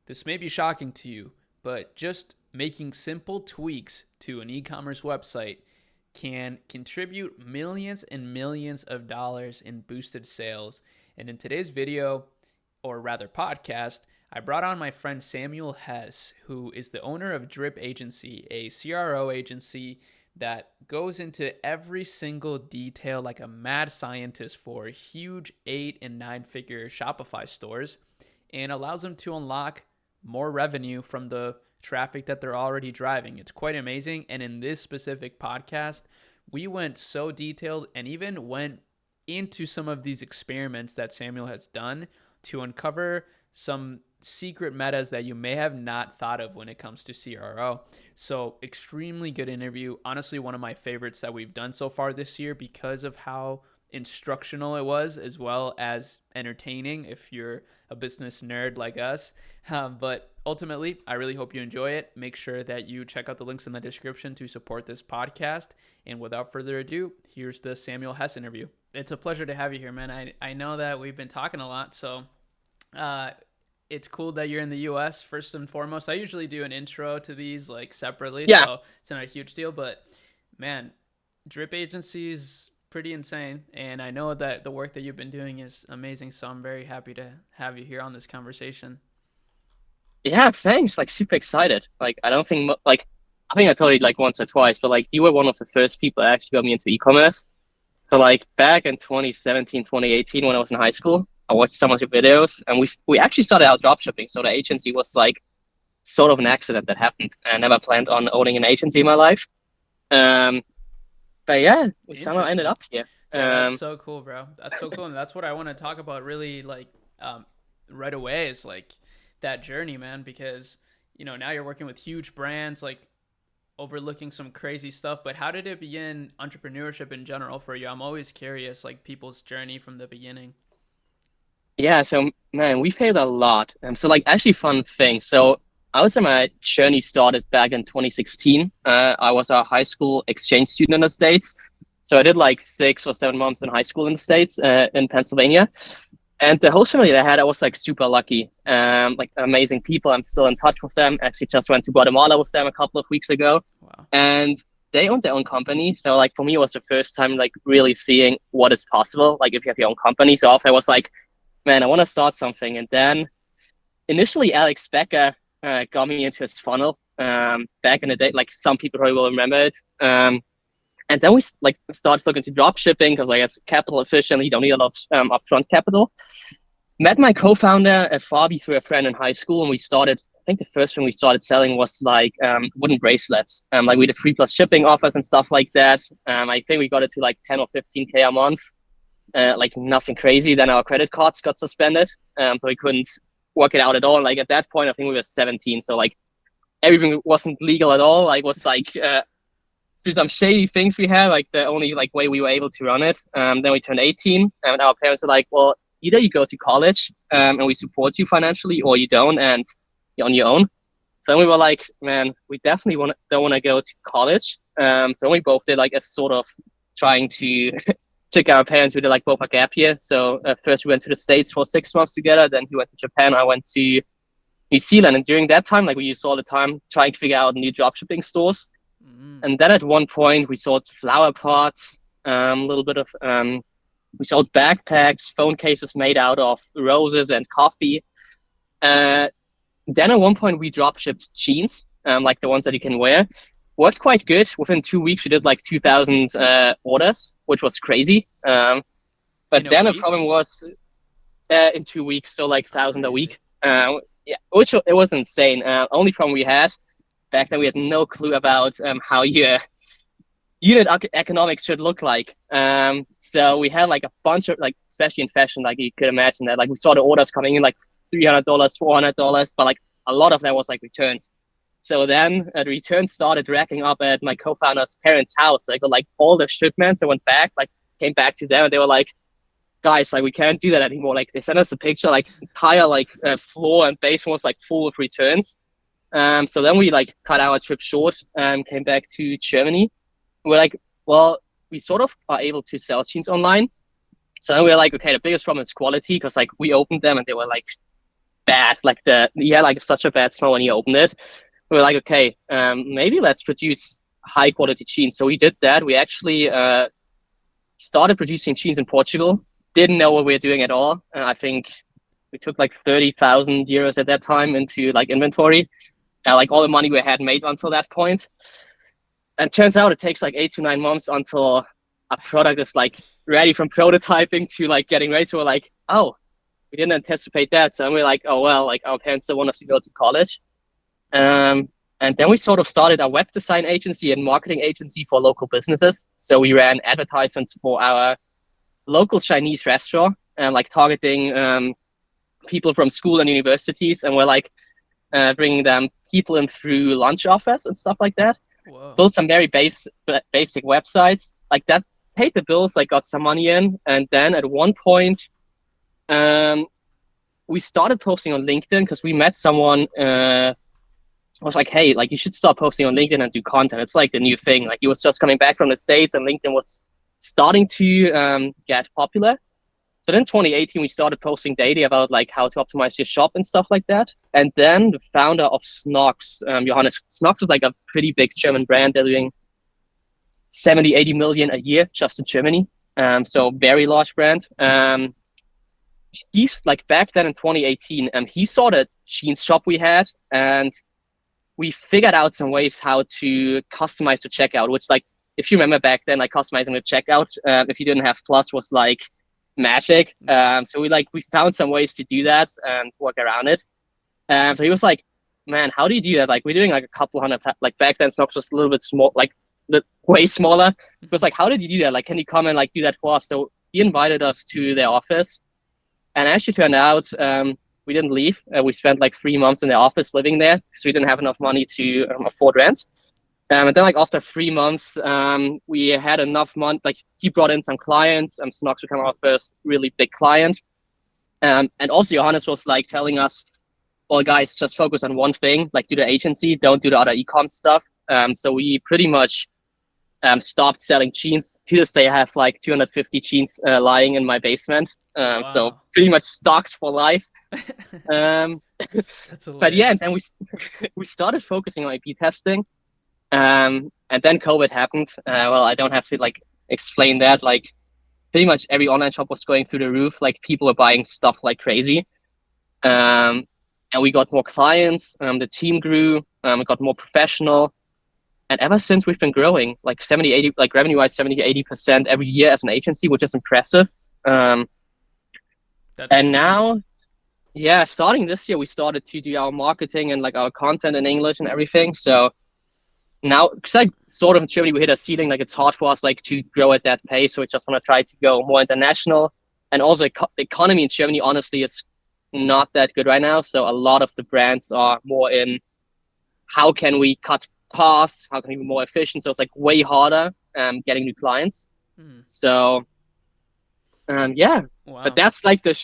This may be shocking to you, but just making simple tweaks to an e-commerce website can contribute millions and millions of dollars in boosted sales. And in today's video, or rather podcast, I brought on my friend Samuel Hess, who is the owner of Drip Agency, a CRO agency that goes into every single detail like a mad scientist for huge 8 and 9-figure Shopify stores, and allows them to unlock more revenue from the traffic that they're already driving. It's quite amazing. And in this specific podcast, we went so detailed and even went into some of these experiments that Samuel has done to uncover some secret metas that you may have not thought of when it comes to CRO. So extremely good interview. Honestly, one of my favorites that we've done so far this year because of how instructional it was, as well as entertaining if you're a business nerd like us. But ultimately, I really hope you enjoy it. Make sure that you check out the links in the description to support this podcast. And without further ado, here's the Samuel Hess interview. It's a pleasure to have you here, man. I know that we've been talking a lot, so it's cool that you're in the US first and foremost. I usually do an intro to these like separately, so it's not a huge deal, but man, Drip Agency's pretty insane, and I know that the work that you've been doing is amazing, so I'm very happy to have you here on this conversation. Yeah, thanks. Like super excited. Like I don't think I think I told you like once or twice, but like you were one of the first people that actually got me into e-commerce. So like back in 2017, 2018 when I was in high school, I watched some of your videos and we actually started out dropshipping. So the agency was like sort of an accident that happened. I never planned on owning an agency in my life. Um, but yeah, we somehow ended Interesting. up here. Yeah, that's so cool, bro. That's so cool, and that's what I want to talk about really like right away is like that journey, man, because now you're working with huge brands like overlooking some crazy stuff, but how did it begin entrepreneurship in general for you? I'm always curious, like people's journey from the beginning. Yeah, so man, we failed a lot. So like actually fun thing. So I would say my journey started back in 2016. I was a high school exchange student in the States. So I did like 6 or 7 months in high school in the States, in Pennsylvania. And the host family that I had, I was like super lucky. Like amazing people. I'm still in touch with them. Actually just went to Guatemala with them a couple of weeks ago. Wow. And they owned their own company. So like for me, it was the first time like really seeing what is possible. Like if you have your own company. So after I was like, man, I want to start something. And then initially Alex Becker got me into his funnel back in the day. Like some people probably will remember it. And then we like started looking to drop shipping because like it's capital efficient. You don't need a lot of upfront capital. Met my co-founder at Fabi through a friend in high school, and we started. I think the first thing we started selling was like wooden bracelets. Like we did 3+ shipping offers and stuff like that. I think we got it to like 10 or 15K a month. Like nothing crazy. Then our credit cards got suspended, so we couldn't work it out at all. Like at that point, I think we were 17, so like everything wasn't legal at all. Like was like through some shady things we had. Like the only like way we were able to run it. Then we turned 18, and our parents were like, "Well, either you go to college and we support you financially, or you don't, and you're on your own." So then we were like, "Man, we definitely don't want to go to college." So we both did like a sort of trying to took our parents. We did like both a gap year. So first we went to the States for 6 months together. Then he went to Japan. I went to New Zealand. And during that time, like we used all the time trying to figure out new dropshipping stores. Mm. And then at one point we sold flower pots, a little bit of, we sold backpacks, phone cases made out of roses and coffee. Then at one point we drop shipped jeans, like the ones that you can wear. Worked quite good. Within 2 weeks, we did like 2,000 orders, which was crazy. But In a then the week? problem was in 2 weeks, so like 1,000 a Crazy. week. Yeah, which it was insane. Only problem we had back then, we had no clue about how your unit economics should look like. So we had like a bunch of like, especially in fashion, like you could imagine that like we saw the orders coming in like $300, $400, but like a lot of that was like returns. So then the returns started racking up at my co-founder's parents' house. Like all the shipments that went back, like came back to them, and they were like, "Guys, like we can't do that anymore." Like they sent us a picture, like entire like floor and basement was like full of returns. So then we like cut our trip short, came back to Germany. We're like, well, we sort of are able to sell jeans online. So then we were like, okay, the biggest problem is quality because like we opened them and they were like bad. Like like such a bad smell when you opened it. We were like, okay, maybe let's produce high quality jeans. So we did that. We actually started producing jeans in Portugal. Didn't know what we were doing at all. I think we took like 30,000 euros at that time into like inventory, like all the money we had made until that point. And turns out it takes like 8 to 9 months until a product is like ready from prototyping to like getting ready. So we're like, oh, we didn't anticipate that. So we're like, oh well, like our parents still want us to go to college. And then we sort of started a web design agency and marketing agency for local businesses. So we ran advertisements for our local Chinese restaurant and like targeting people from school and universities. And we're like bringing them people in through lunch offers and stuff like that. Whoa. Built some very basic websites like that, paid the bills, like got some money in. And then at one point, we started posting on LinkedIn because we met someone. I was like, hey, like you should start posting on LinkedIn and do content. It's like the new thing. Like he was just coming back from the States and LinkedIn was starting to get popular. So then 2018, we started posting daily about like how to optimize your shop and stuff like that. And then the founder of Snox, Johannes Snox, was like a pretty big German brand. They're doing 70, 80 million a year just in Germany. So very large brand. He's like back then in 2018, he saw the jeans shop we had and we figured out some ways how to customize the checkout, which like, if you remember back then, like customizing the checkout, if you didn't have Plus was like magic. So we found some ways to do that and work around it. So he was like, man, how do you do that? Like we're doing like a couple hundred, like back then Snox was a little bit small, like way smaller. It was like, how did you do that? Like, can you come and like do that for us? So he invited us to their office and actually turned out, we didn't leave. We spent like 3 months in the office living there because we didn't have enough money to afford rent. And then like after 3 months, we had enough money. Like he brought in some clients. Snox became our first really big client. And also Johannes was like telling us, well, guys, just focus on one thing, like do the agency, don't do the other e-com stuff. So we pretty much stopped selling jeans. To this day, I have like 250 jeans lying in my basement. Wow. So pretty much stocked for life. That's hilarious. But yeah, and then we started focusing on A/B testing. And then COVID happened. Well, I don't have to like explain that. Like pretty much every online shop was going through the roof. Like people were buying stuff like crazy. And we got more clients. The team grew. We got more professional. And ever since we've been growing like 70, 80, like revenue wise, 70 to 80% every year as an agency, which is impressive. And now, yeah, starting this year, we started to do our marketing and like our content in English and everything. So now, because like sort of in Germany, we hit a ceiling, like it's hard for us like to grow at that pace. So we just want to try to go more international. And also the economy in Germany, honestly, is not that good right now. So a lot of the brands are more in how can we cut costs, how can we be more efficient. So it's like way harder getting new clients. So yeah, wow. But that's like the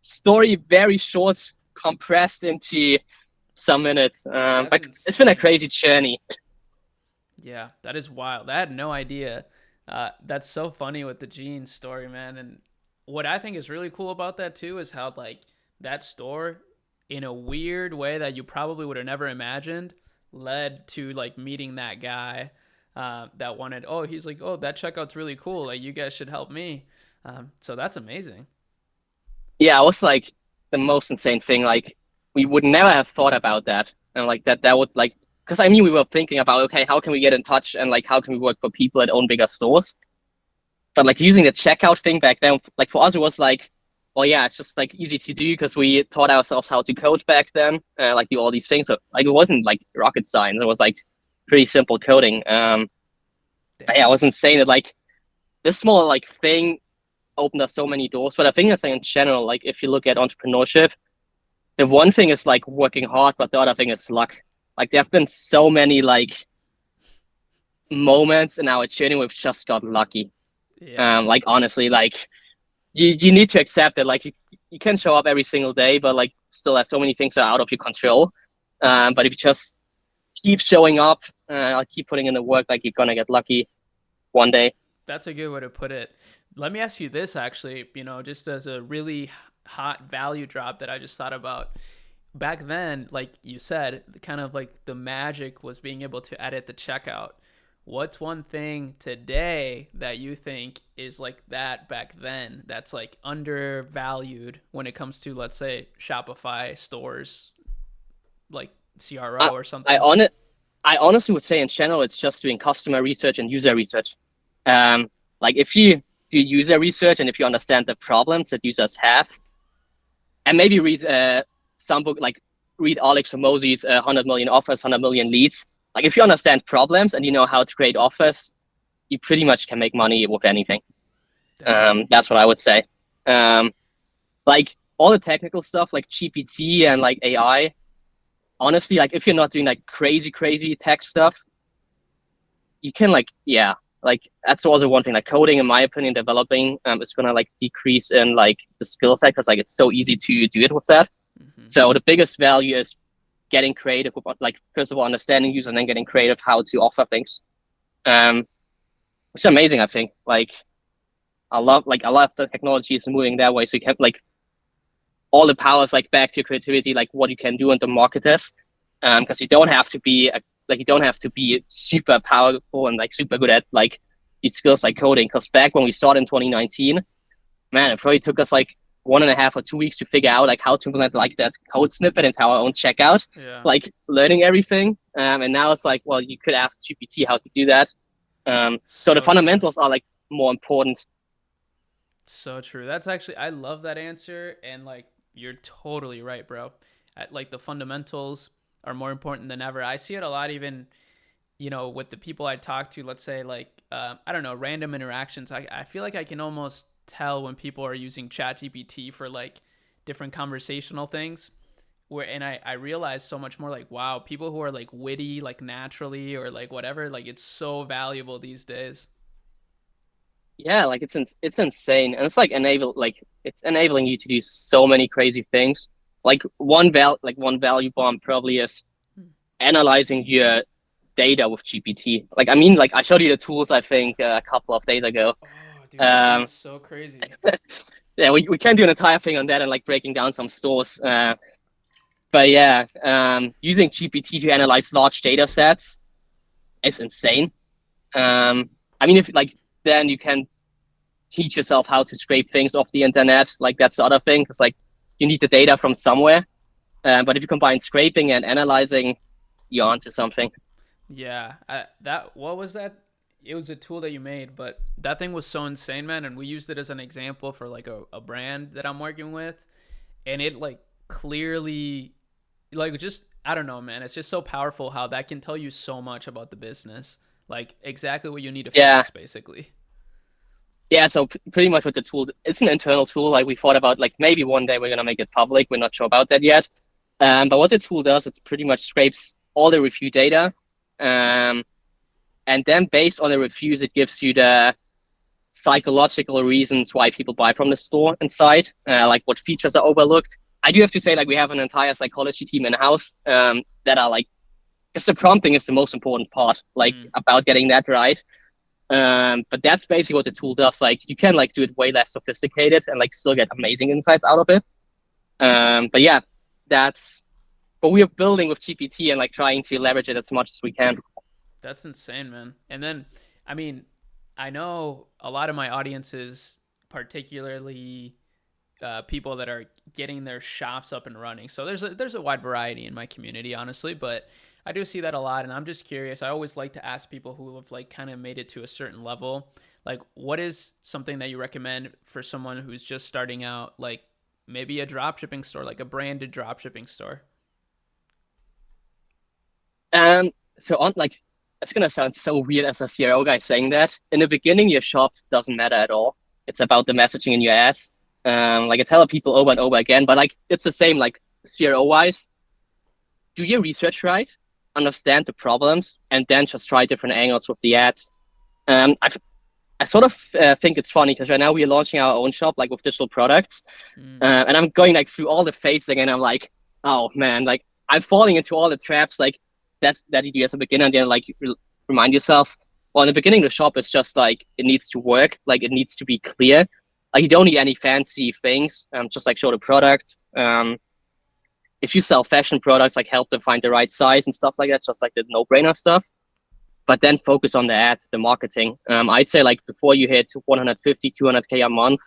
story, very short, compressed into some minutes. But it's been a crazy journey. Yeah, that is wild. I had no idea. That's so funny with the jeans story, man. And what I think is really cool about that too is how like that store, in a weird way that you probably would have never imagined, led to like meeting that guy that wanted, oh, he's like, oh, that checkout's really cool. Like you guys should help me. So that's amazing. Yeah, it was like the most insane thing. Like we would never have thought about that. And like that would like, because I mean, we were thinking about, okay, how can we get in touch and like, how can we work for people that own bigger stores? But like using the checkout thing back then, like for us, it was like, well, yeah, it's just like easy to do because we taught ourselves how to code back then, like do all these things. So like, it wasn't like rocket science. It was like pretty simple coding. Yeah, it was insane that like this small like thing opened us so many doors. But I think that's like in general, like if you look at entrepreneurship, the one thing is like working hard, but the other thing is luck. Like there have been so many like moments in our journey we've just got lucky. Yeah. Like honestly, like you need to accept it. Like you can show up every single day, but like still have so many things that are out of your control. But if you just keep showing up, keep putting in the work, like you're gonna get lucky one day. That's a good way to put it. Let me ask you this actually, just as a really hot value drop that I just thought about. back then, like you said, kind of like the magic was being able to edit the checkout. What's one thing today that you think is like that back then that's like undervalued when it comes to, let's say, Shopify stores, like CRO I, or I something? on it. I honestly would say in general, it's just doing customer research and user research. Like if you do user research and if you understand the problems that users have, and maybe read some book like read Alex Hormozi's 100 million offers, 100 million leads. Like if you understand problems and you know how to create offers, you pretty much can make money with anything. Definitely. That's what I would say. Um, like all the technical stuff like GPT and like AI, honestly, like if you're not doing like crazy tech stuff, you can like, yeah, like that's also one thing. Like coding, in my opinion, developing is gonna like decrease in like the skill set because like it's so easy to do it with that. Hmm. So the biggest value is getting creative with like first of all understanding users and then getting creative how to offer things. Um, it's amazing, I think. Like I love the technology is moving that way. So you can like all the powers like back to your creativity, like what you can do in the market is. Because you don't have to be you don't have to be super powerful and like super good at like these skills like coding. Because back when we started in 2019, man, it probably took us like 1.5 or 2 weeks to figure out like how to implement like that code snippet into our own checkout, Yeah. like learning everything. And now it's like, well, you could ask GPT how to do that. So the So true. fundamentals are like more important. So true. That's actually, I love that answer. And like, you're totally right, bro. Like, the fundamentals are more important than ever. I see it a lot, even, with the people I talk to, let's say, like, I don't know, random interactions. I feel like I can almost tell when people are using ChatGPT for like different conversational things. And I realize so much more like, wow, people who are like witty, like naturally, or like whatever, like it's so valuable these days. Yeah, like it's insane, and it's like it's enabling you to do so many crazy things. Like one value bomb probably is analyzing your data with GPT. Like I mean, like I showed you the tools I think a couple of days ago. Oh, dude, it Um, is so crazy. yeah, we can do an entire thing on that and like breaking down some stores. But yeah, using GPT to analyze large data sets is insane. I mean, if like then you can teach yourself how to scrape things off the internet. Like that's the other thing, because like you need the data from somewhere. But if you combine scraping and analyzing, you're onto something. Yeah, that what was that? It was a tool that you made, but that thing was so insane, man. And we used it as an example for like a brand that I'm working with, and it like clearly, like just I don't know, man. It's just so powerful how that can tell you so much about the business, like exactly what you need to Yeah, fix, basically. yeah. So pretty much with the tool, it's an internal tool. Like we thought about, like maybe one day we're gonna make it public. We're not sure about that yet. But what the tool does, it pretty much scrapes all the review data, um, and then based on the reviews, it gives you the psychological reasons why people buy from the store inside, like what features are overlooked. I do have to say, like we have an entire psychology team in house that are like, because the prompting is the most important part, like Mm, about getting that right. But that's basically what the tool does. Like you can like do it way less sophisticated and like still get amazing insights out of it. But yeah, that's what we are building with GPT and like trying to leverage it as much as we can. that's insane, man. And then, I mean, I know a lot of my audiences, particularly people that are getting their shops up and running. So there's a wide variety in my community, honestly, but I do see that a lot, and I'm just curious. I always like to ask people who have like kind of made it to a certain level, like what is something that you recommend for someone who's just starting out, like maybe a drop shipping store, like a branded drop shipping store. Um, so on like it's gonna sound so weird as a CRO guy saying that. In the beginning, your shop doesn't matter at all. It's about the messaging in your ads. Like I tell people over and over again, but like it's the same like CRO wise. Do your research right, understand the problems, and then just try different angles with the ads. I sort of think it's funny because right now we are launching our own shop like with digital products, Mm, and I'm going like through all the phasing, and I'm like, oh man, like I'm falling into all the traps like that you do as a beginner, and then like remind yourself, well, in the beginning the shop is just like it needs to work, like it needs to be clear, like you don't need any fancy things, just like show the product. if you sell fashion products, like help them find the right size and stuff like that, just like the no-brainer stuff. But then focus on the ads, the marketing. I'd say like before you hit 150, 200K a month,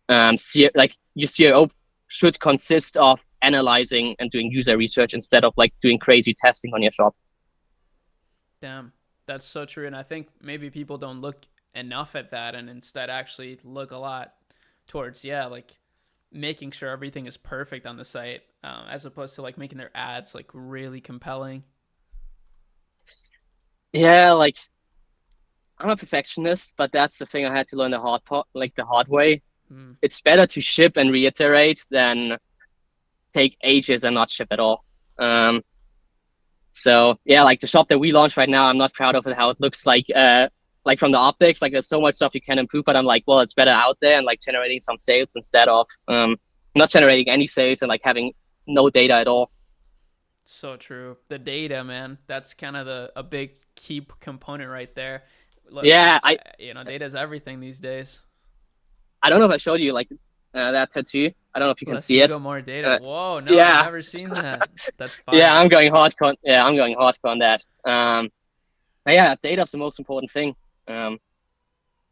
like your CRO should consist of analyzing and doing user research instead of like doing crazy testing on your shop. Damn, that's so true. And I think maybe people don't look enough at that and instead actually look a lot towards, like making sure everything is perfect on the site, as opposed to like making their ads like really compelling. Yeah, like I'm a perfectionist, but that's the thing I had to learn the hard way. Mm. It's better to ship and reiterate than take ages and not ship at all. So yeah, like the shop that we launched right now, I'm not proud of it, how it looks like from the optics, like there's so much stuff you can improve, but I'm like, well, it's better out there and like generating some sales instead of not generating any sales and like having no data at all. So true. The data, man, that's kind of a big key component right there. Look, Yeah, data is everything these days. I don't know if I showed you like that tattoo. I don't know if you can Let's see see, it. go more data. Whoa, no, I've Yeah, never seen that. That's yeah, fire. I'm going hardcore on that. But yeah, data is the most important thing.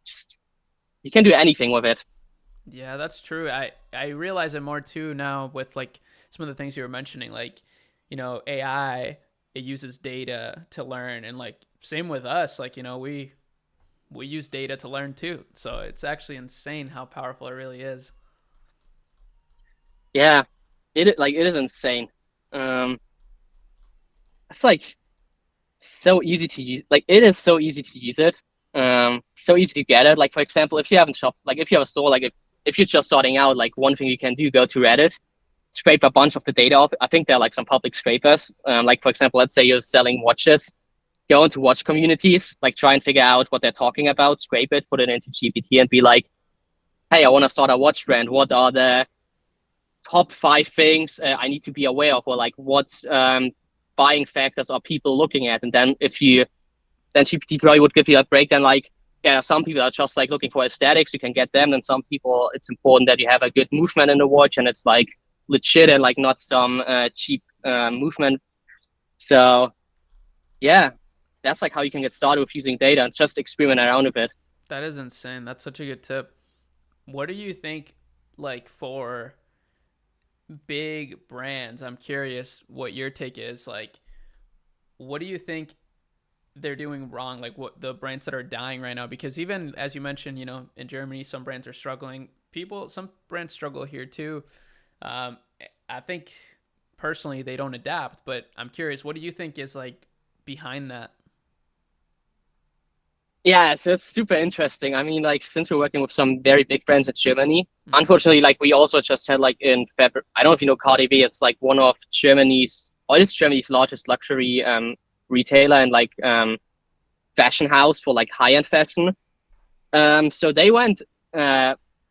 Just, you can do anything with it. Yeah, that's true. I realize it more too now with like some of the things you were mentioning, like, AI, it uses data to learn, and like same with us, like, we use data to learn too. So it's actually insane how powerful it really is. Yeah, it is insane. Um, it's like so easy to use. Like it is so easy to use it. So easy to get it. Like for example, if you haven't shopped, like if you have a store, like if you're just starting out, like one thing you can do, go to Reddit, scrape a bunch of the data off. I think there are like some public scrapers. Like for example, let's say you're selling watches, go into watch communities, like try and figure out what they're talking about, scrape it, put it into GPT, and be like, hey, I want to start a watch brand. What are the top 5 things I need to be aware of, or like what buying factors are people looking at? And then then GPT probably would give you a breakdown like, yeah, some people are just like looking for aesthetics, you can get them. And some people, it's important that you have a good movement in the watch and it's like legit and like not some cheap movement. So yeah, that's like how you can get started with using data and just experiment around with it. That is insane. That's such a good tip. What do you think, like, for big brands? I'm curious what your take is. Like, what do you think they're doing wrong? Like, what the brands that are dying right now? Because even as you mentioned, in Germany, some brands are struggling. Some brands struggle here too. Um, I think personally they don't adapt, but I'm curious, what do you think is like behind that? Yeah, so it's super interesting. I mean, like since we're working with some very big brands in Germany, Mm-hmm. unfortunately, like we also just had like in February. I don't know if you know Cardi B. It's like one of or it is Germany's largest luxury retailer and like fashion house for like high end fashion. So they went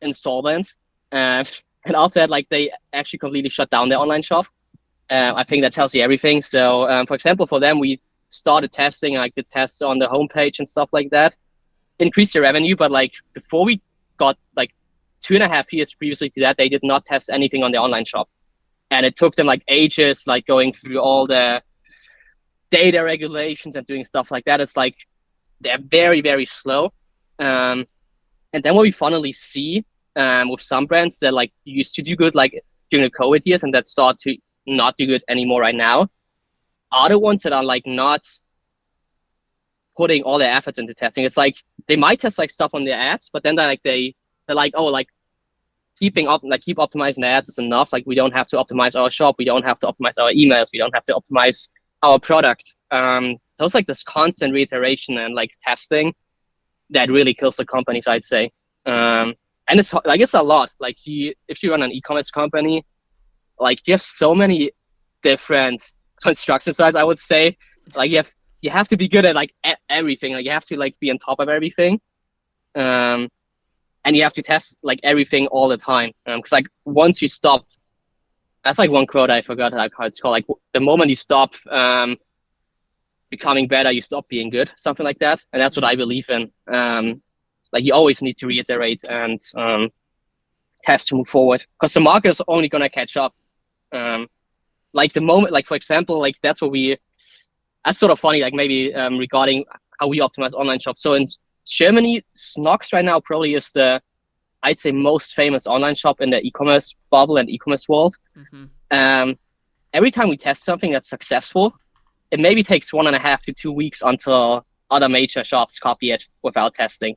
insolvent, and after that, like they actually completely shut down their online shop. I think that tells you everything. So, for example, for them, we started testing, like the tests on the homepage and stuff like that, increased the revenue. But like before we got like 2.5 years previously to that, they did not test anything on the online shop. And it took them like ages, like going through all the data regulations and doing stuff like that. It's like they're very, very slow. And then what we finally see with some brands that like used to do good like during the COVID years and that start to not do good anymore right now are the ones that are like not putting all their efforts into testing. It's like they might test like stuff on their ads, but then they're like, oh, like keep optimizing the ads is enough. Like we don't have to optimize our shop, we don't have to optimize our emails, we don't have to optimize our product. So it's like this constant reiteration and like testing that really kills the companies, I'd say. And it's a lot. Like if you run an e-commerce company, like you have so many different construction sites, I would say. Like you have to be good at like everything. Like you have to like be on top of everything. And you have to test like everything all the time. Because like once you stop, that's like one quote I forgot like how it's called. Like the moment you stop becoming better, you stop being good, something like that. And that's what I believe in. Like you always need to reiterate and test to move forward because the market is only gonna catch up. like the moment, like for example, like that's sort of funny, like maybe regarding how we optimize online shops. So in Germany, Snox right now probably is I'd say most famous online shop in the e-commerce bubble and e-commerce world. Mm-hmm. Um, every time we test something that's successful, it maybe takes 1.5 to 2 weeks until other major shops copy it without testing.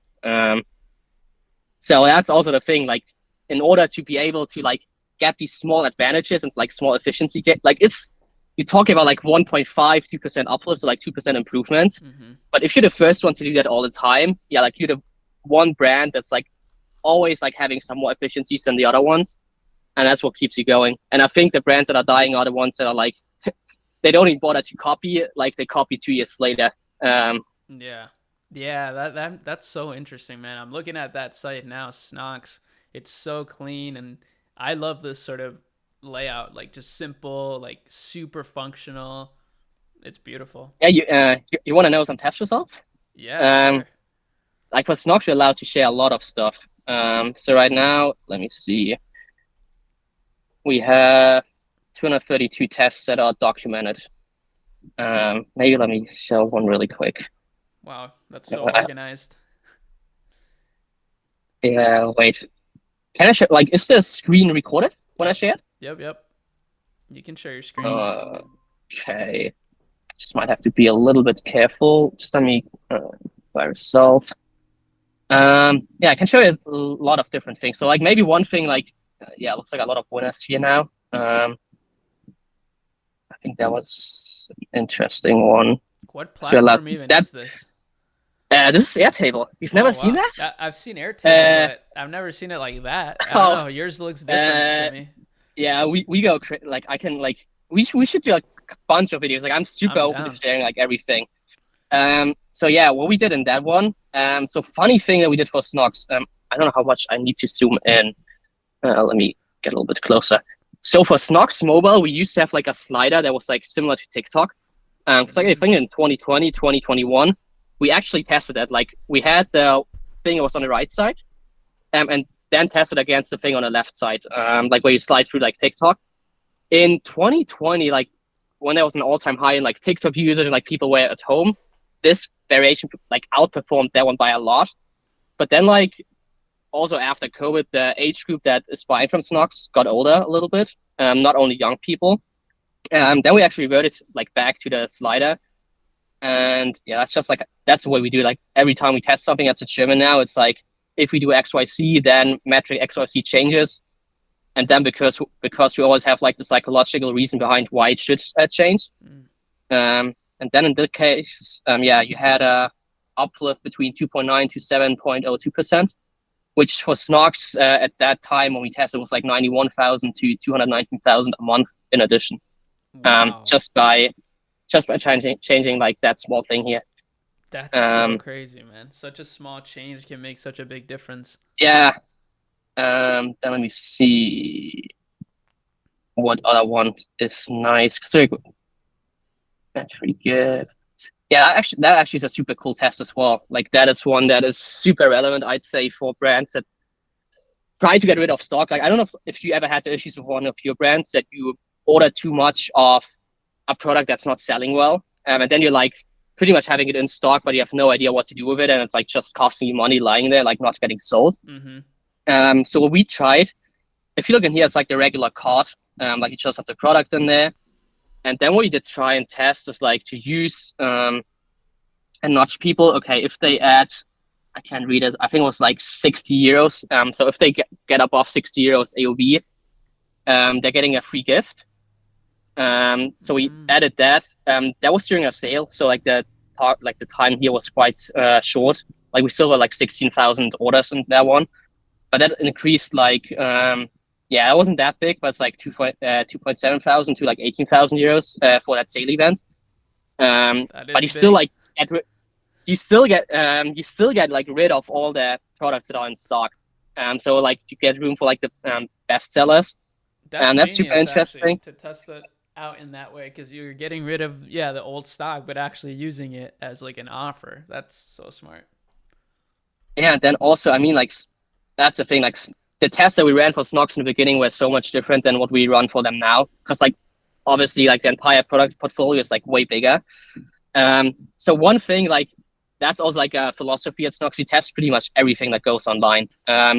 So that's also the thing, like in order to be able to like get these small advantages and like small efficiency get like you're talking about like 1.5, 2% uplifts, so like 2% improvements. Mm-hmm. But if you're the first one to do that all the time, yeah, like you're the one brand that's like always like having some more efficiencies than the other ones. And that's what keeps you going. And I think the brands that are dying are the ones that are like, they don't even bother to copy it, like they copy 2 years later. Yeah. Yeah, that's so interesting, man. I'm looking at that site now, Snox. It's so clean, and I love this sort of layout, like just simple, like super functional. It's beautiful. Yeah, you want to know some test results? Yeah, Um, sure. like for Snox, you're allowed to share a lot of stuff. So right now, let me see. We have 232 tests that are documented. Maybe let me show one really quick. Wow, that's so organized. Yeah, wait. Can I share? Like, is the screen recorded when I Yep. share it? Yep. You can share your screen. Okay. Just might have to be a little bit careful. Just let me by result. Yeah, I can show you a lot of different things. So like maybe one thing like yeah, it looks like a lot of winners here now. I think that was an interesting one. What So you're allowed platform even that is this? this is Airtable. You've never Oh seen wow, that? I've seen Airtable, Uh but I've never seen it like that. I don't oh know. Yours looks different to me. yeah, we go like I can like we should do a bunch of videos. Like I'm super I'm open to down. sharing like everything. So yeah, what we did in that one. So funny thing that we did for Snox. I don't know how much I need to zoom in. Let me get a little bit closer. So for Snox Mobile, we used to have like a slider that was like similar to TikTok. Because like I think in 2020, 2021, we actually tested that. Like we had the thing that was on the right side, and then tested against the thing on the left side, like where you slide through like TikTok. In 2020, like when there was an all-time high in like TikTok users and like people were at home, this variation like outperformed that one by a lot. But then like also after COVID, the age group that is buying from Snox got older a little bit. Not only young people. Then we actually reverted like back to the slider. And yeah, that's just like that's the way we do it. Like every time we test something that's achievement now, it's like if we do XYZ, then metric XYZ changes. And then because we always have like the psychological reason behind why it should change. And then in this case, yeah, you had a uplift between 2.9 to 7.02%, which for Snox at that time when we tested was like 91,000 to 219,000 a month in addition. Wow, Just by changing like that small thing here. that's so crazy, man. Such a small change can make such a big difference. Yeah. Then let me see what other one is nice. So that's pretty good. Yeah, that actually is a super cool test as well. Like that is one that is super relevant, I'd say, for brands that try to get rid of stock. Like I don't know if you ever had the issues with one of your brands that you order too much of a product that's not selling well, and then you're like pretty much having it in stock, but you have no idea what to do with it, and it's like just costing you money lying there, like not getting sold. So what we tried, if you look in here, it's like the regular cart, like you just have the product in there. And then what we did try and test is like to use and nudge people. Okay, if they add, I can't read it. I think it was like 60 euros. So if they get above 60 euros AOV, they're getting a free gift. So we added that. That was during a sale. So like the time here was quite short. Like we still had like 16,000 orders in that one, but that increased like yeah, it wasn't that big, but it's like 2.7 thousand to like 18,000 euros for that sale event. But you still like you still get like rid of all the products that are in stock. So like you get room for like the best sellers. That's super interesting actually, to test it out in that way, because you're getting rid of the old stock, but actually using it as like an offer. That's so smart. Yeah, and then also I mean like that's the thing, like the tests that we ran for Snox in the beginning were so much different than what we run for them now, because like obviously like the entire product portfolio is like way bigger. So one thing like that's also like a philosophy at Snox. We test pretty much everything that goes online.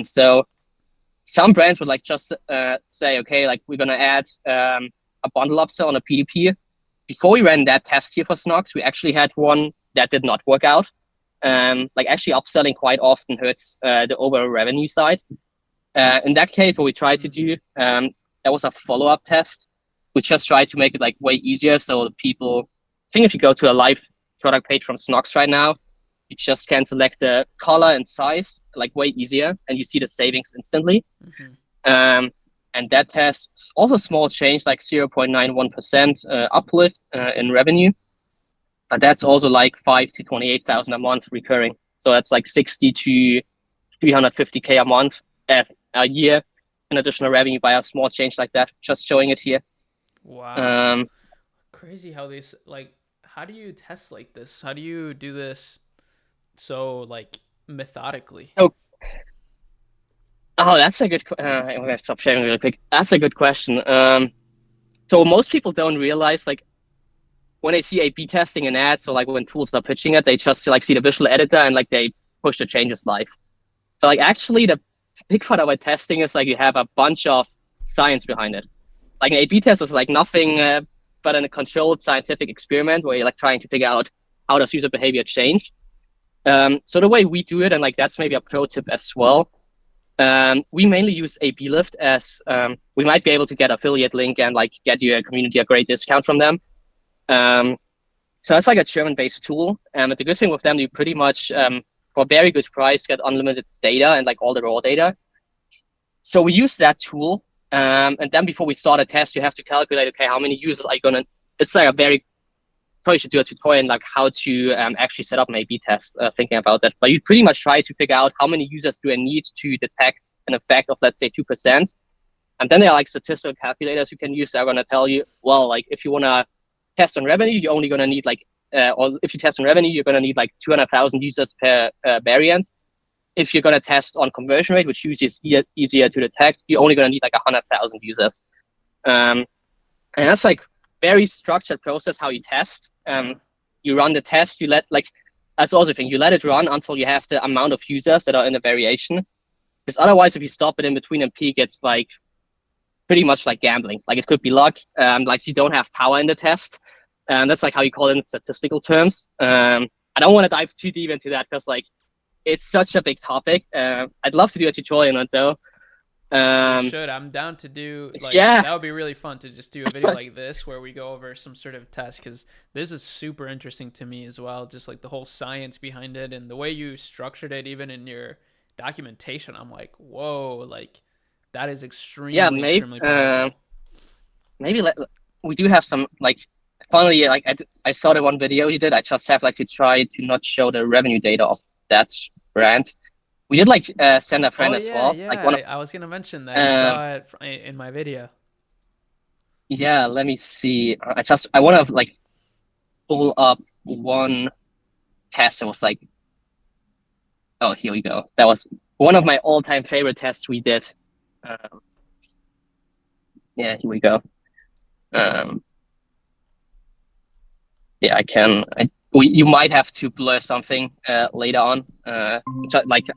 So some brands would like just say, okay, like we're gonna add a bundle upsell on a PDP. Before we ran that test here for Snox, we actually had one that did not work out. Like actually upselling quite often hurts the overall revenue side. In that case, what we tried to do, that was a follow-up test. We just tried to make it like way easier. So people, I think if you go to a live product page from Snox right now, you just can select the color and size like way easier, and you see the savings instantly. And that test is also a small change, like 0.91% uplift in revenue. But that's also like 5 to 28,000 a month recurring. So that's like 60 to 350K a month, a year in additional revenue by a small change like that. Just showing it here. Wow. Crazy how these, like, how do you test like this? How do you do this so like methodically? Oh, that's a good. I'm gonna stop sharing really quick. That's a good question. So most people don't realize like when they see A/B testing in ads, or like when tools are pitching it, they just like see the visual editor and like they push the changes live. So like actually the big part about testing is like you have a bunch of science behind it. Like an A/B test is like nothing but a controlled scientific experiment where you're like trying to figure out how does user behavior change. So the way we do it, and like that's maybe a pro tip as well. We mainly use A/B Lift as we might be able to get affiliate link and like get your community a great discount from them. So that's like a German-based tool. And the good thing with them, you pretty much for a very good price get unlimited data and like all the raw data. So we use that tool, and then before we start a test, you have to calculate, okay, how many users are you gonna? It's like a very probably should do a tutorial on like how to actually set up an A/B test, thinking about that. But you pretty much try to figure out how many users do I need to detect an effect of, let's say, 2%. And then there are like statistical calculators you can use that are going to tell you, well, like if you want to test on revenue, you're only going to need like, or if you test on revenue, you're going to need like 200,000 users per variant. If you're going to test on conversion rate, which usually is easier to detect, you're only going to need like 100,000 users. And that's like very structured process how you test. You run the test, you let like, that's also the thing, you let it run until you have the amount of users that are in the variation. Because otherwise, if you stop it in between and peak, it's like pretty much like gambling. Like it could be luck, like you don't have power in the test. That's like how you call it in statistical terms. I don't want to dive too deep into that because like it's such a big topic. I'd love to do a tutorial on it though. We should. I'm down to do like that would be really fun to just do a video like this where we go over some sort of test, because this is super interesting to me as well. Just like the whole science behind it and the way you structured it, even in your documentation. I'm like, whoa, like that is extremely powerful. Maybe we do have some like finally like I saw the one video you did. I just have like to try to not show the revenue data of that brand. We did like send a friend as well. Yeah, like one of, I was gonna mention that. You saw it in my video. Yeah, let me see. I want to like pull up one test that was like, oh, here we go. That was one of my all-time favorite tests we did. Yeah, here we go. Yeah, you might have to blur something later on. I'm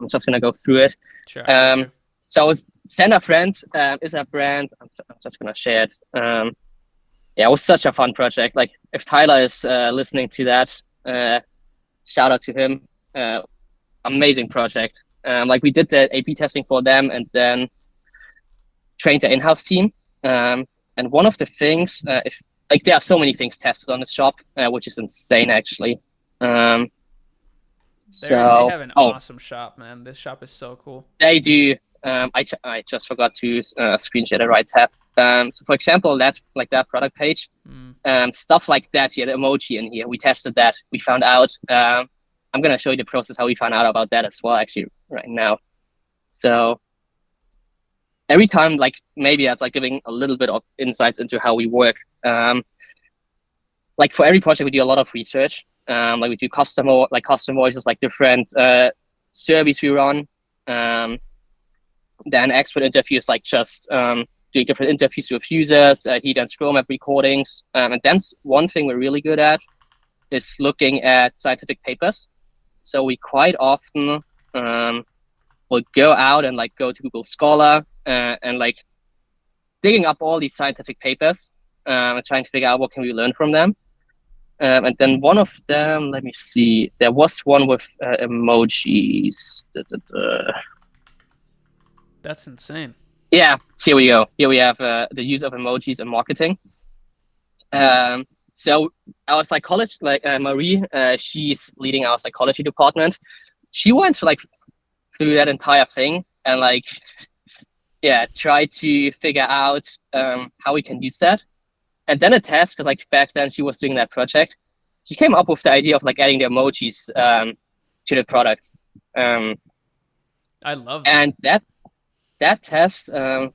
just gonna go through it. Sure. So Send a Friend is a brand. I'm just gonna share it. Yeah, it was such a fun project. Like if Tyler is listening to that, shout out to him. Amazing project. Like we did the A/B testing for them and then trained the in-house team. And one of the things, like there are so many things tested on this shop, which is insane actually. They have an awesome shop, man. This shop is so cool. They do. I just forgot to screen share the right tab. So for example, that product page, stuff like that here, the emoji in here, we tested that. We found out. I'm gonna show you the process how we found out about that as well, actually, right now. So every time, like maybe that's like giving a little bit of insights into how we work. Like for every project, we do a lot of research. Like we do custom voices, like different surveys we run. Then expert interviews, like just doing different interviews with users. He done scroll map recordings. And then one thing we're really good at is looking at scientific papers. So we quite often will go out and like go to Google Scholar and like digging up all these scientific papers and trying to figure out what can we learn from them. And then one of them, let me see, there was one with emojis. That's insane. Yeah, here we go. Here we have the use of emojis in marketing. So our psychologist, like Marie, she's leading our psychology department. She went through that entire thing and like, yeah, try to figure out how we can use that. And then a test, because like back then she was doing that project, she came up with the idea of like adding the emojis to the products. I love that. And that test, so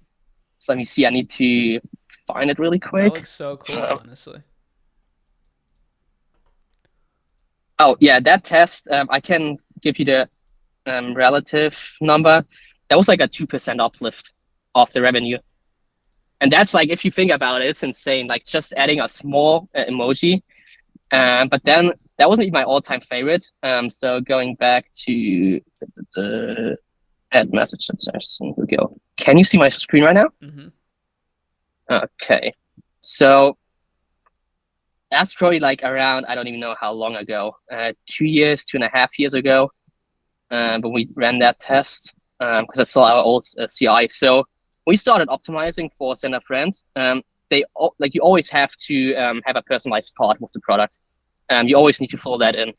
let me see, I need to find it really quick. That looks so cool, honestly. Oh yeah, that test, I can give you the relative number. That was like a 2% uplift of the revenue. And that's like, if you think about it, it's insane. Like just adding a small emoji. But then that wasn't even my all-time favorite. So going back to the add message sensors, here we go. Can you see my screen right now? Mm-hmm. Okay. So that's probably like around, I don't even know how long ago, 2 years, 2.5 years ago. But we ran that test because that's still our old CI. So we started optimizing for sender friends. They like you always have to have a personalized part with the product. You always need to fill that in.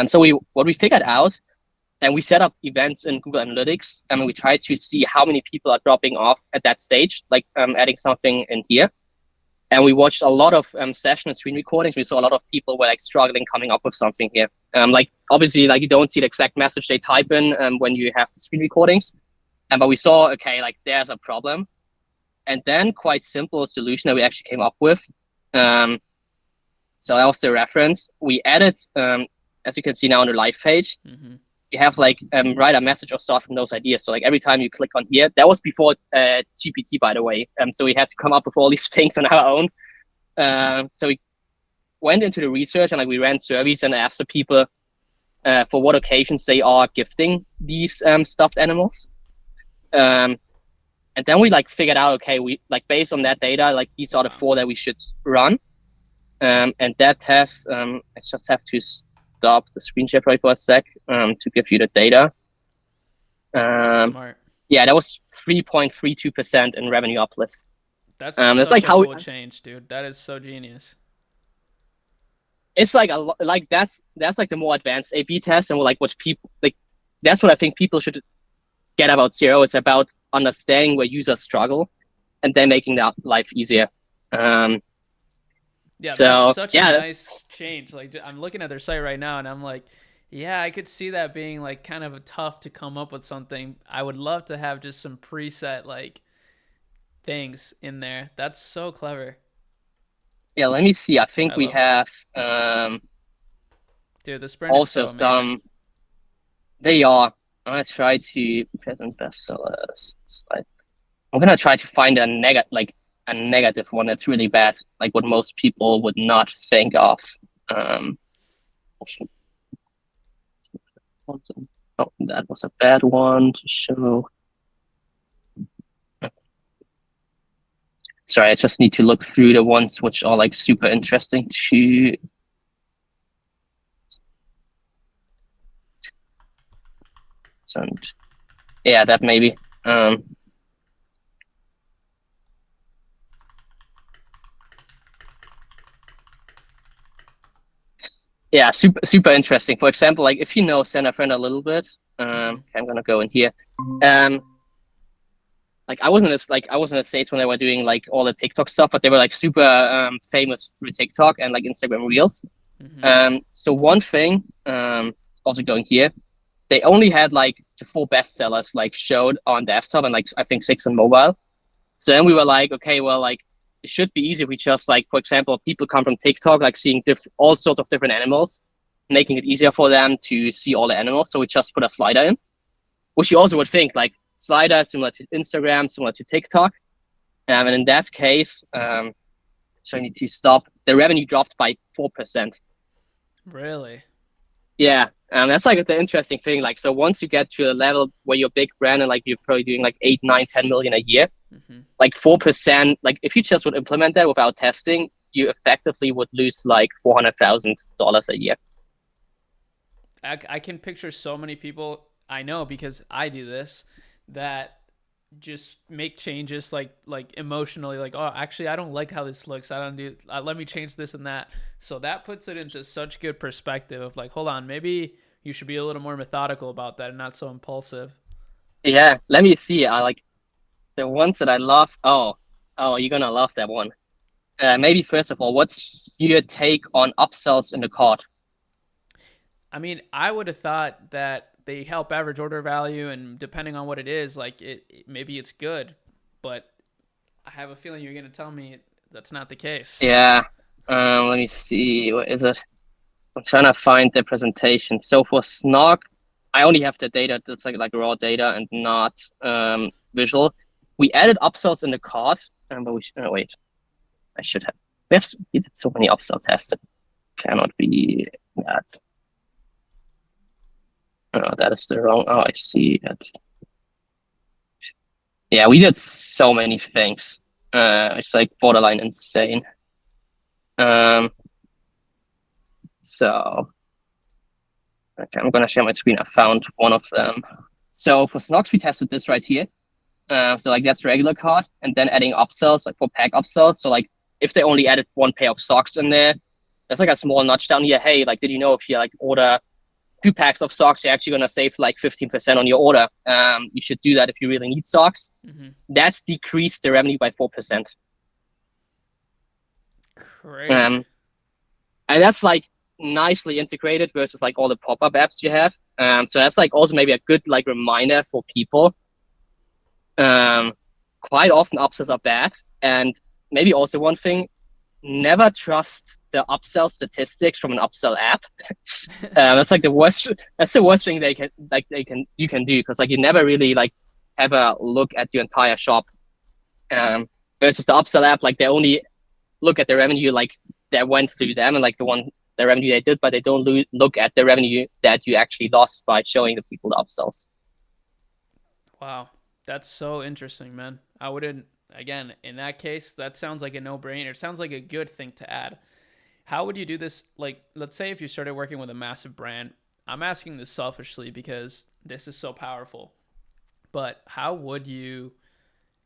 So what we figured out, and we set up events in Google Analytics, and we tried to see how many people are dropping off at that stage, like adding something in here. And we watched a lot of session and screen recordings. We saw a lot of people were like struggling coming up with something here. Like obviously, like you don't see the exact message they type in when you have the screen recordings. But we saw, okay, like there's a problem. And then quite simple solution that we actually came up with. So that was the reference. We added, as you can see now on the live page, you have like write a message or start from those ideas. So like every time you click on here, that was before GPT, by the way. So we had to come up with all these things on our own. So we went into the research and like we ran surveys and asked the people for what occasions they are gifting these stuffed animals. And then we like figured out, okay, we like based on that data, like these are the 4 that we should run. And that test, I just have to stop the screen share right for a sec to give you the data. Smart. Yeah, that was 3.32% in revenue uplift. That's that's such like a how cool change, dude. That is so genius. It's like that's like the more advanced A/B test, and like what people like. That's what I think people should get about CRO. It's about understanding where users struggle, and then making that life easier. Yeah, so, that's such yeah. a nice change. Like I'm looking at their site right now, and I'm like, yeah, I could see that being like kind of tough to come up with something. I would love to have just some preset like things in there. That's so clever. Yeah, let me see. I think we have dude, the sprint also is so amazing. They are. I'm gonna try to present bestsellers. I'm gonna try to find a negative one that's really bad, like what most people would not think of. Oh, that was a bad one to show. Sorry, I just need to look through the ones which are like super interesting to. And yeah, that maybe. Yeah, super interesting. For example, like if you know Send a Friend a little bit, I'm gonna go in here. Like I wasn't in the States when they were doing like all the TikTok stuff, but they were like super famous through TikTok and like Instagram Reels. So one thing, also going here, they only had like the 4 bestsellers like showed on desktop and like I think 6 on mobile. So then we were like, okay, well, like it should be easy if we just like, for example, people come from TikTok, like seeing all sorts of different animals, making it easier for them to see all the animals. So we just put a slider in, which you also would think like slider similar to Instagram, similar to TikTok. And in that case, so I need to stop. The revenue dropped by 4%. Really? Yeah, that's like the interesting thing. Like, so once you get to a level where you're a big brand and like you're probably doing like 8, 9, 10 million a year, Hmm. like 4%. Like, if you just would implement that without testing, you effectively would lose like $400,000 a year. I can picture so many people I know because I do this that just make changes like emotionally, like, oh, actually I don't like how this looks, I don't do let me change this and that. So that puts it into such good perspective of like, hold on, maybe you should be a little more methodical about that and not so impulsive. Yeah, let me see. I like the ones that I love. Oh, you're gonna love that one. Maybe first of all, what's your take on upsells in the cart? I mean, I would have thought that they help average order value, and depending on what it is, like maybe it's good, but I have a feeling you're going to tell me that's not the case. Yeah. Let me see. What is it? I'm trying to find the presentation. So for Snark, I only have the data that's like raw data and not visual. We added upsells in the cart, but wait. I should have. We did so many upsell tests. It cannot be that. Oh, that is the wrong. Oh, I see that. Yeah, we did so many things. It's like borderline insane. Um, so okay, I'm gonna share my screen. I found one of them. So for Snox, we tested this right here. So like that's regular cart, and then adding upsells, like for pack upsells. So like if they only added one pair of socks in there, there's like a small notch down here. Hey, like, did you know if you like order 2 packs of socks, you're actually gonna save like 15% on your order. You should do that if you really need socks. Mm-hmm. That's decreased the revenue by 4%. Crazy. Um, and that's like nicely integrated versus like all the pop-up apps you have. So that's like also maybe a good like reminder for people. Quite often upsells are bad, and maybe also one thing: never trust the upsell statistics from an upsell app. That's like the worst. That's the worst thing you can do, because like you never really like have a look at your entire shop. Versus the upsell app, like they only look at the revenue like that went through them and like the revenue they did, but they don't look at the revenue that you actually lost by showing the people the upsells. Wow. That's so interesting, man. I wouldn't, again, in that case, that sounds like a no brainer. It sounds like a good thing to add. How would you do this? Like, let's say if you started working with a massive brand, I'm asking this selfishly because this is so powerful, but how would you,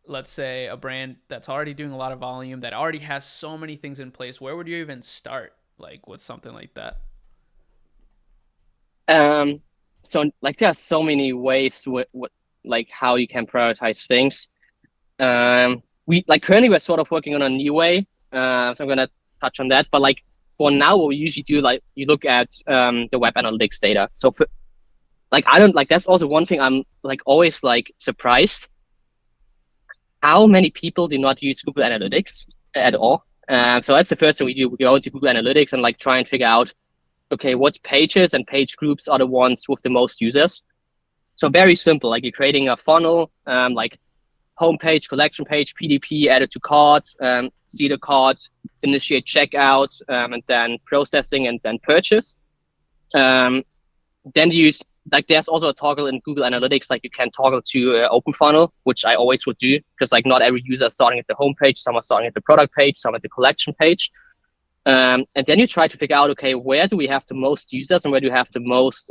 let's say a brand that's already doing a lot of volume, that already has so many things in place, where would you even start like with something like that? Um, so like there are so many ways to like how you can prioritize things. We like currently we're sort of working on a new way. So I'm gonna touch on that. But like for now, what we usually do, like you look at the web analytics data. So for like I don't like that's also one thing I'm like always like surprised how many people do not use Google Analytics at all. So that's the first thing we do. We go to Google Analytics and like try and figure out, okay, what pages and page groups are the ones with the most users. So very simple, like you're creating a funnel, like homepage, collection page, PDP, added to cart, see the cart, initiate checkout, and then processing and then purchase. Then you use like there's also a toggle in Google Analytics, like you can toggle to open funnel, which I always would do because like not every user is starting at the homepage, some are starting at the product page, some at the collection page. And then you try to figure out, okay, where do we have the most users and where do we have the most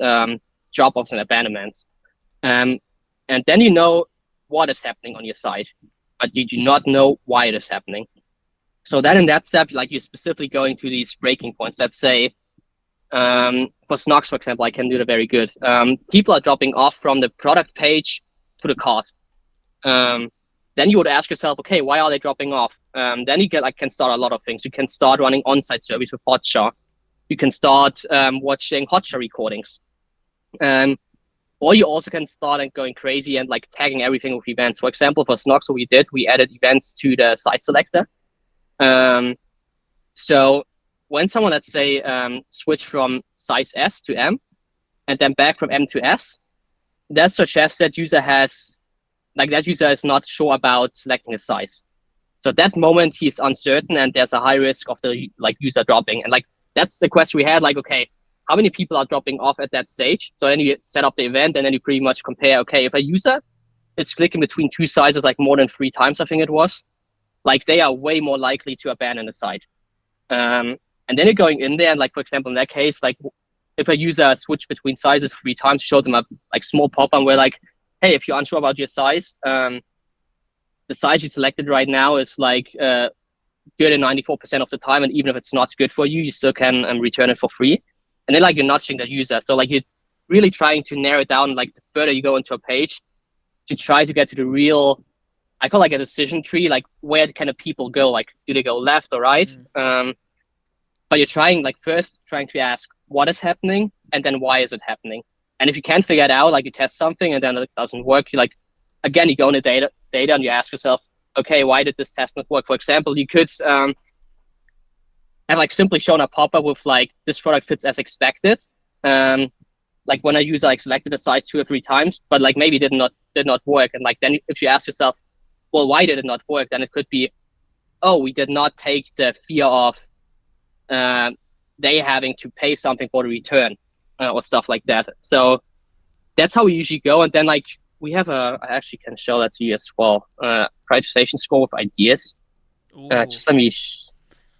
drop-offs and abandonments? And then you know what is happening on your site, but you do not know why it is happening. So then in that step, like you're specifically going to these breaking points. Let's say for Snox, for example, I can do that very good. People are dropping off from the product page to the cart. Then you would ask yourself, okay, why are they dropping off? Then you can start a lot of things. You can start running on-site service with Hotjar. You can start watching Hotjar recordings. Or you also can start and going crazy and like tagging everything with events. For example, for Snox, what we did, we added events to the site selector. So when someone, let's say, switch from size S to M and then back from M to S, that suggests that user is not sure about selecting a size. So at that moment, he's uncertain, and there's a high risk of the like user dropping. And like that's the question we had. Like, okay, how many people are dropping off at that stage? So then you set up the event, and then you pretty much compare. Okay, if a user is clicking between two sizes like more than 3 times, I think it was, like they are way more likely to abandon the site. And then you're going in there, and like for example, in that case, like if a user switched between sizes 3 times, show them a like small pop-up where like, hey, if you're unsure about your size, the size you selected right now is like good in 94% of the time, and even if it's not good for you, you still can return it for free. And then like you're nudging the user, so like you're really trying to narrow it down. Like the further you go into a page, to try to get to the real, I call like a decision tree, like where can the people go? Like do they go left or right? But you're trying like first trying to ask what is happening, and then why is it happening? And if you can't figure it out, like you test something and then it doesn't work, you like again you go into data and you ask yourself, okay, why did this test not work? For example, you could have like simply shown a pop-up with like this product fits as expected. Like when a user like selected a size 2 or 3 times, but like maybe did not work. And like then if you ask yourself, well, why did it not work? Then it could be, oh, we did not take the fear of they having to pay something for the return or stuff like that. So that's how we usually go. And then like we have I actually can show that to you as well. Prioritization score with ideas. Just let me,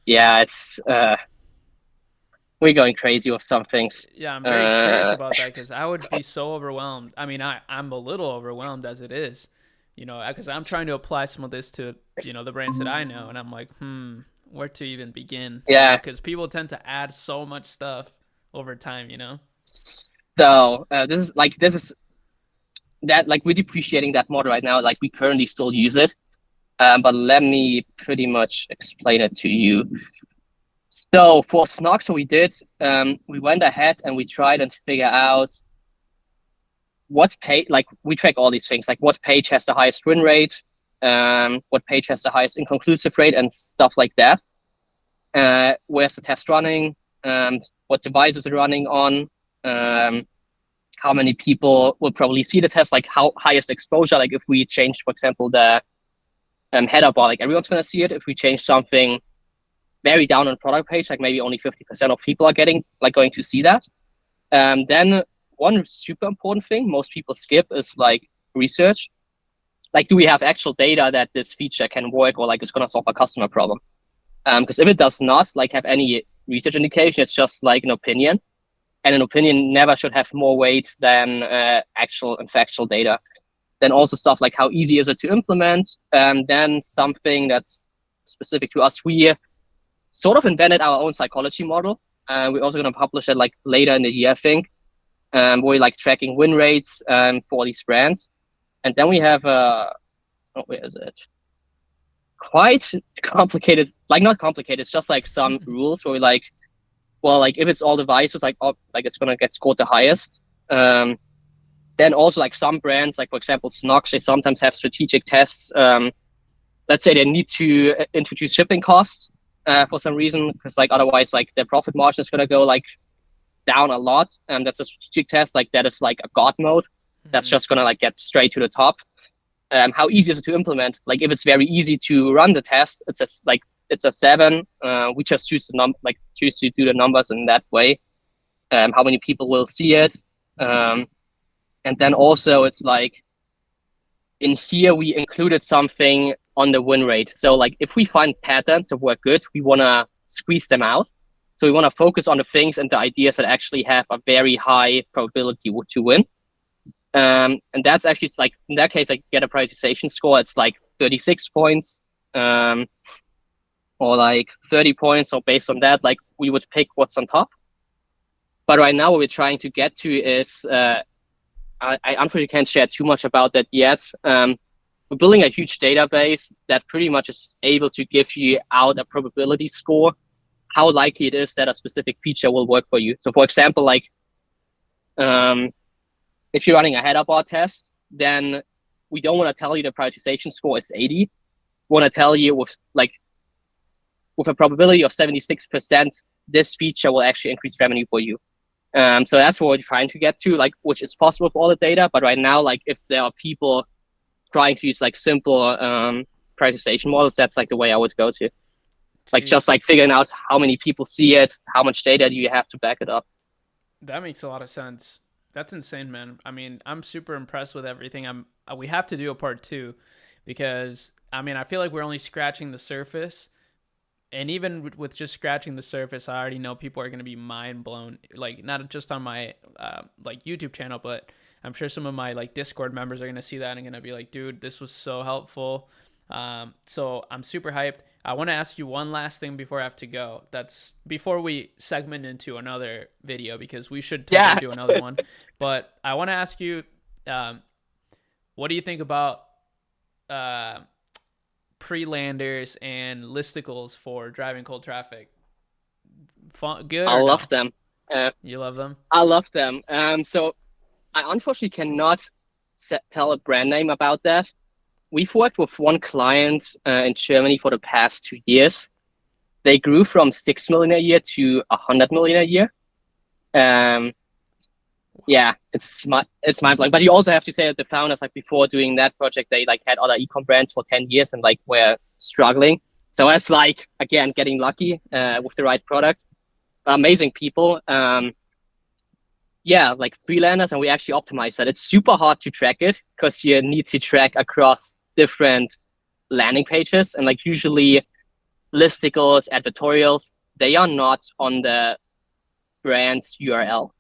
it's, we're going crazy with some things. Yeah, I'm very curious about that because I would be so overwhelmed. I mean, I'm a little overwhelmed as it is, because I'm trying to apply some of this to, the brands that I know. And I'm like, where to even begin? Yeah. Because people tend to add so much stuff over time, So this is that like we're depreciating that model right now. Like we currently still use it. But let me pretty much explain it to you. So for Snog, so we did, we went ahead and we tried and figure out what page, like we track all these things, like what page has the highest win rate, what page has the highest inconclusive rate and stuff like that. Where's the test running, what devices are running on, how many people will probably see the test, like how highest exposure, like if we change, for example, the header bar, like everyone's going to see it. If we change something very down on the product page, like maybe only 50% of people are going to see that. Then one super important thing most people skip is like research. Like, do we have actual data that this feature can work or like it's going to solve a customer problem? Because if it does not like have any research indication, it's just like an opinion, and an opinion never should have more weight than actual and factual data. Then also stuff like how easy is it to implement. Then something that's specific to us, we sort of invented our own psychology model. We're also going to publish it like later in the year, I think. We're like tracking win rates for these brands. And then we have, where is it? Quite complicated, like not complicated, it's just like some rules where we like, well, like if it's all devices, like it's going to get scored the highest. Then also like some brands, like for example, Snog, they sometimes have strategic tests. Let's say they need to introduce shipping costs for some reason, because like otherwise like their profit margin is going to go like down a lot. And that's a strategic test. Like that is like a God mode. That's just going to like get straight to the top. How easy is it to implement? Like if it's very easy to run the test, it's a 7. We just choose to do the numbers in that way. How many people will see it? And then also it's like in here we included something on the win rate. So like if we find patterns that work good, we want to squeeze them out. So we want to focus on the things and the ideas that actually have a very high probability to win. And that's actually like in that case, I get a prioritization score. It's like 36 points or like 30 points. So based on that, like we would pick what's on top. But right now what we're trying to get to is I unfortunately can't share too much about that yet. We're building a huge database that pretty much is able to give you out a probability score, how likely it is that a specific feature will work for you. So for example, like if you're running a header bar test, then we don't want to tell you the prioritization score is 80. We want to tell you with a probability of 76%, this feature will actually increase revenue for you. So that's what we're trying to get to, like, which is possible with all the data. But right now, like, if there are people trying to use like simple prioritization models, that's like the way I would go to. Like Jeez, just like figuring out how many people see it, how much data do you have to back it up. that makes a lot of sense. That's insane, man. I mean, I'm super impressed with everything. We have to do a part two because I mean, I feel like we're only scratching the surface. And even with just scratching the surface, I already know people are going to be mind blown. Like not just on my like YouTube channel, but I'm sure some of my like Discord members are going to see that and going to be like, dude, this was so helpful. So I'm super hyped. I want to ask you one last thing before I have to go. That's before we segment into another video because we should totally Yeah. do another one. But I want to ask you, what do you think about uh, pre-landers and listicles for driving cold traffic? Fun, good I or no? love them. You love them? I love them. So I unfortunately cannot tell a brand name about that. We've worked with one client in Germany for the past 2 years. They grew from 6 million a year to 100 million a year. Yeah, it's mind blowing. But you also have to say that the founders, like before doing that project, they like had other ecom brands for 10 years and like were struggling. So that's like again getting lucky with the right product. Amazing people. Yeah, like freelancers, and we actually optimize that. It's super hard to track it because you need to track across different landing pages, and like usually listicles, advertorials, they are not on the brand's URL.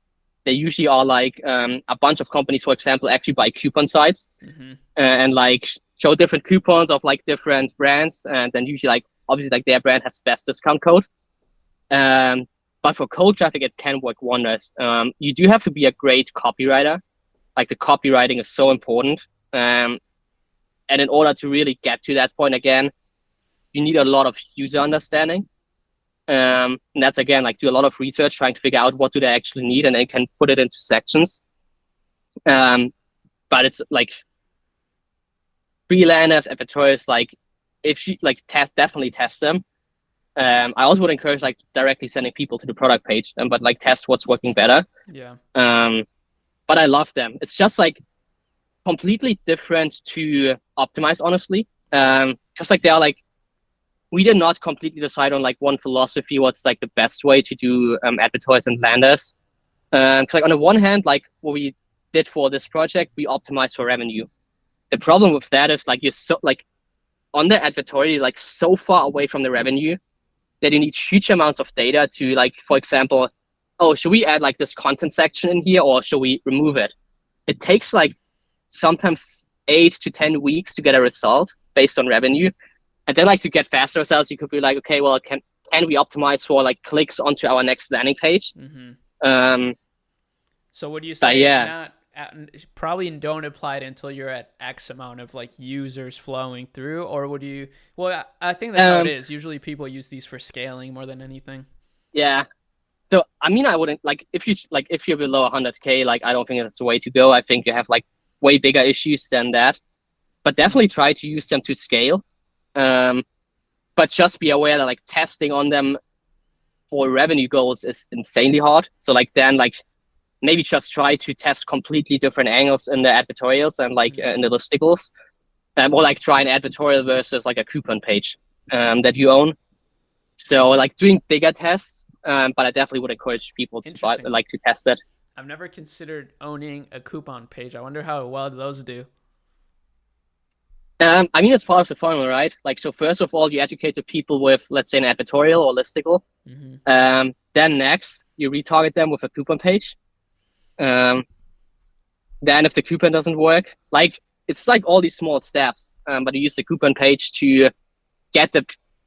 They usually are like a bunch of companies, for example, actually buy coupon sites and like show different coupons of like different brands, and then usually like obviously like their brand has best discount code. But for cold traffic, it can work wonders. You do have to be a great copywriter. Like the copywriting is so important. And in order to really get to that point again, you need a lot of user understanding. And that's again, like do a lot of research, trying to figure out what do they actually need, and then can put it into sections. But it's like freelancers, advertisers, like if you like definitely test them. I also would encourage like directly sending people to the product page, but like test what's working better. Yeah. But I love them. It's just like completely different to optimize, honestly. Because like they are like, we did not completely decide on like one philosophy, what's like the best way to do advertise and landers. Because like on the one hand, like what we did for this project, we optimized for revenue. The problem with that is like you're so like on the advertorial, like so far away from the revenue that you need huge amounts of data to like, for example, oh, should we add like this content section in here or should we remove it? It takes like sometimes 8 to 10 weeks to get a result based on revenue. And then like to get faster results, you could be like, okay, well, can we optimize for like clicks onto our next landing page? So would you say yeah, probably don't apply it until you're at X amount of like users flowing through, or would you? Well, I think that's how it is. Usually people use these for scaling more than anything. Yeah. So I mean, I wouldn't like if you're below 100K, like I don't think that's the way to go. I think you have like way bigger issues than that. But definitely try to use them to scale. But just be aware that like testing on them for revenue goals is insanely hard. So like then like maybe just try to test completely different angles in the advertorials and like in the listicles, or like try an advertorial versus like a coupon page that you own. So like doing bigger tests, but I definitely would encourage people to to test it. I've never considered owning a coupon page. I wonder how well those do. I mean, it's part of the funnel, right? Like, so first of all, you educate the people with, let's say, an advertorial or listicle. Then next, you retarget them with a coupon page. Then if the coupon doesn't work, like it's like all these small steps, but you use the coupon page to get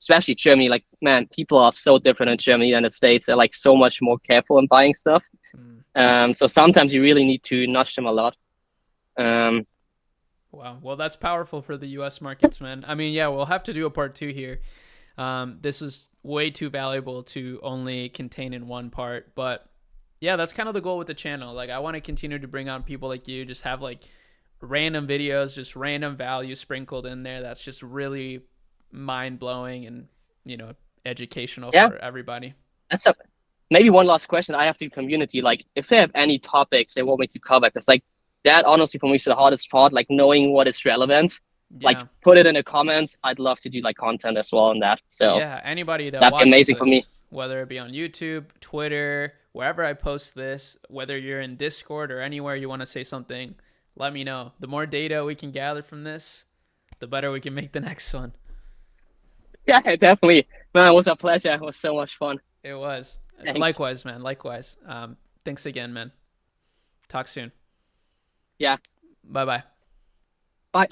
especially Germany, like, man, people are so different in Germany than the States. They're like so much more careful in buying stuff. So sometimes you really need to nudge them a lot. Wow. Well, that's powerful for the US markets, man. I mean, yeah, we'll have to do a part 2 here. This is way too valuable to only contain in one part, but yeah, that's kind of the goal with the channel. Like I want to continue to bring on people like you, just have like random videos, just random value sprinkled in there. That's just really mind blowing and, educational for everybody. That's maybe one last question I have to the community. Like if they have any topics they want me to cover, because like that honestly for me is the hardest part, like knowing what is relevant. like Yeah. put it in the comments. I'd love to do like content as well on that. So Yeah. Anybody that that'd be watches amazing for me. this, whether it be on YouTube, Twitter, wherever I post this, whether you're in Discord or anywhere you want to say something, let me know. The more data we can gather from this, the better we can make the next one. Yeah, definitely. Man, it was a pleasure. It was so much fun. It was. Thanks. Likewise, man. Likewise. Thanks again, man. Talk soon. Yeah. Bye bye. Bye.